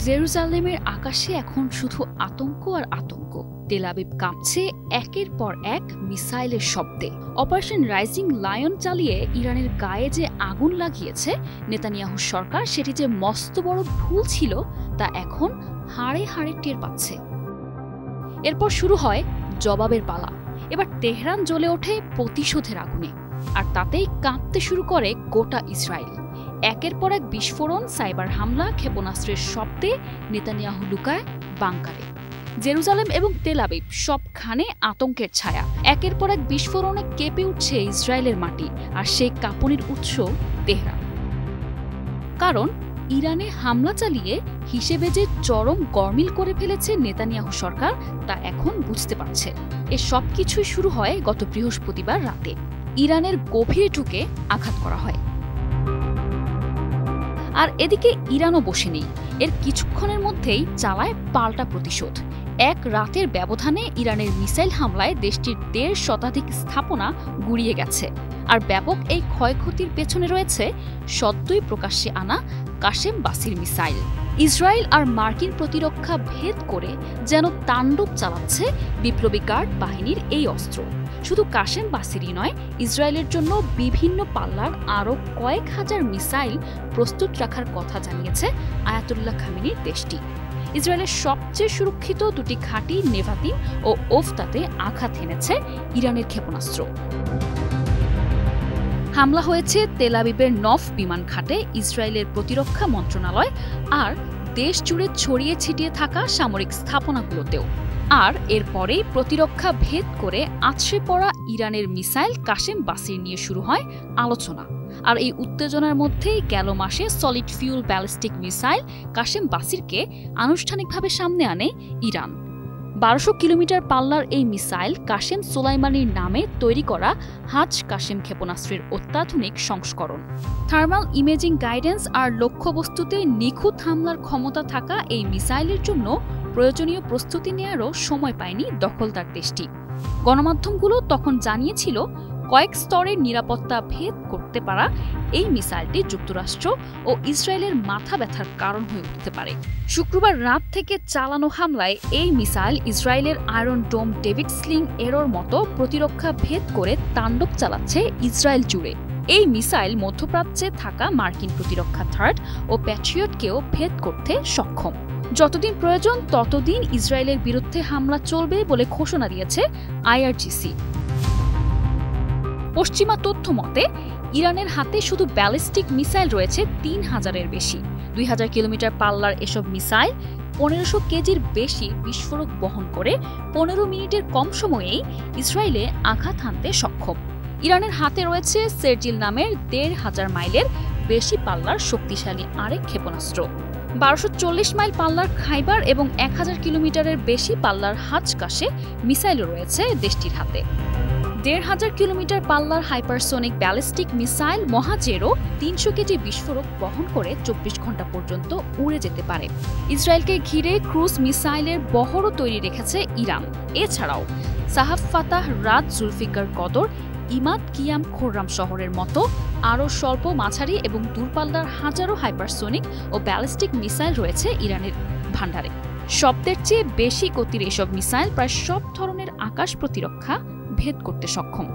জেরুজালেমের আকাশে এখন শুধু আতঙ্ক আর আতঙ্ক। তেল আবিব কাঁপছে একের পর এক মিসাইলের শব্দে। অপারেশন রাইজিং লায়ন চালিয়ে ইরানের গায়ে যে আগুন লাগিয়েছে নেতানিয়াহুর সরকার, সেটি যে মস্ত বড় ভুল ছিল তা এখন হাড়ে হাড়ে টের পাচ্ছে। এরপর শুরু হয় জবাবের পালা। এবার তেহরান জ্বলে ওঠে প্রতিশোধের আগুনে, আর তাতেই কাঁপতে শুরু করে গোটা ইসরায়েল। একের পর এক বিস্ফোরণ, সাইবার হামলা, ক্ষেপণাস্ত্রের শব্দে নেতানিয়াহু লুকায় বাংকারে। জেরুজালেম এবং তেল আবিব সবখানে আতঙ্কের ছায়া। একের পর এক বিস্ফোরণে কেঁপে উঠছে ইসরায়েলের মাটি, আর সেই কাঁপুনির উৎস তেহরান। কারণ ইরানে হামলা চালিয়ে হিসেবে যে চরম গরমিল করে ফেলেছে নেতানিয়াহু সরকার, তা এখন বুঝতে পারছে। এ সব কিছুই শুরু হয় গত বৃহস্পতিবার রাতে। ইরানের গভীরে ঢুকে আঘাত করা হয়। আর এদিকে ইরানও বসে নেই। এর কিছুক্ষণের মধ্যেই চালায় পাল্টা প্রতিশোধ। এক রাতের ব্যবধানে ইরানের মিসাইল হামলায় দেশটির ১.৫ শতাধিক স্থাপনা গুড়িয়ে গেছে। আর ব্যাপক এই ক্ষয়ক্ষতির পেছনে রয়েছে সদ্যই প্রকাশ্যে আনা কাশেম বাসির মিসাইল। ইসরায়েল আর মার্কিন প্রতিরক্ষা ভেদ করে যেন তাণ্ডব চালাচ্ছে বিপ্লবী গার্ড বাহিনীর এই অস্ত্র। শুধু কাশেম বাসিরই নয়, ইসরায়েলের জন্য বিভিন্ন পাল্লার আরও কয়েক হাজার মিসাইল প্রস্তুত রাখার কথা জানিয়েছে আয়াতুল্লাহ খামেনির দেশটি। ইসরায়েলের সবচেয়ে সুরক্ষিত দুটি ঘাঁটি নেভাতিম ও ওফতাতে আঘাত হেনেছে ইরানের ক্ষেপণাস্ত্র। হামলা হয়েছে তেল আবিবের নফ বিমান ঘাটে, ইসরায়েলের প্রতিরক্ষা মন্ত্রণালয় আর দেশ জুড়ে ছড়িয়ে ছিটিয়ে থাকা সামরিক স্থাপনাগুলোতেও। আর এরপরেই প্রতিরক্ষা ভেদ করে আছড়ে পড়া ইরানের মিসাইল কাশেম বাসির নিয়ে শুরু হয় আলোচনা। আর এই উত্তেজনার মধ্যেই গেল মাসে solid fuel ballistic missile Qasem বাসিরকে আনুষ্ঠানিকভাবে সামনে আনে ইরান। ১২০০ কিলোমিটার পাল্লার এই মিসাইল কাশেম সোলাইমানির নামে তৈরি করা হাজ কাশেম ক্ষেপণাস্ত্রের অত্যাধুনিক সংস্করণ। থার্মাল ইমেজিং গাইডেন্স আর লক্ষ্যবস্তুতে নিখুঁত হামলার ক্ষমতা থাকা এই মিসাইলের জন্য প্রয়োজনীয় প্রস্তুতি নেয়ারও সময় পায়নি দখলদার দেশটি। গণমাধ্যমগুলো তখন জানিয়েছিল কয়েক স্তরের নিরাপত্তা ভেদ করতে পারা এই মিসাইলটি যুক্তরাষ্ট্র ও ইসরায়েলের মাথা ব্যথার কারণ হয়ে উঠতে পারে। শুক্রবার রাত থেকে চালানো হামলায় এই মিসাইল ইসরায়েলের আয়রন ডোম ডেভিড স্লিং এরর মতো প্রতিরক্ষা ভেদ করে তাণ্ডব চালাচ্ছে ইসরায়েল জুড়ে। এই মিসাইল মধ্যপ্রাচ্যে থাকা মার্কিন প্রতিরক্ষা থার্ড ও প্যাট্রিয়টকেও ভেদ করতে সক্ষম। যতদিন প্রয়োজন ততদিন ইসরায়েলের বিরুদ্ধে হামলা চলবে বলে ঘোষণা দিয়েছে আইআরজিসি। পশ্চিমা তথ্য মতে ইরানের হাতে শুধু ব্যালিস্টিক মিসাইল রয়েছে ৩,০০০-এর বেশি। ২,০০০ কিলোমিটার পাল্লার এসব মিসাইল ১৫০০ কেজির বেশি বিস্ফোরক বহন করে ১৫ মিনিটের কম সময়েই ইসরায়েলে আঘাত হানতে সক্ষম। ইরানের হাতে রয়েছে সেরজিল নামের ১৫০০ মাইলের বেশি পাল্লার শক্তিশালী আরেক ক্ষেপণাস্ত্র। ১২৪০ মাইল পাল্লার খাইবার এবং ১,০০০ কিলোমিটারের বেশি পাল্লার হাজ কাশে মিসাইলও রয়েছে দেশটির হাতে। ১,৫০০ কিলোমিটার পাল্লার হাইপারসোনিক ব্যালিস্টিক মিসাইল মহাজেরও ৩০০ কেজি বিস্ফোরক বহন করে ২৪ ঘন্টা পর্যন্ত উড়ে যেতে পারে। ইসরায়েলকে ঘিরে ক্রুজ মিসাইলের বহরও তৈরি রেখেছে ইরান। এছাড়াও সাহাব ফাতাহ, রাত, জুলফিকার কদর, ইমাদ কিয়াম খোররাম শহরের মতো আরও স্বল্প, মাঝারি এবং দূরপাল্লার হাজারো হাইপারসোনিক ও ব্যালিস্টিক মিসাইল রয়েছে ইরানের ভান্ডারে। শব্দের চেয়ে বেশি গতির এসব মিসাইল প্রায় সব ধরনের আকাশ প্রতিরক্ষা ভেদ করতে সক্ষম।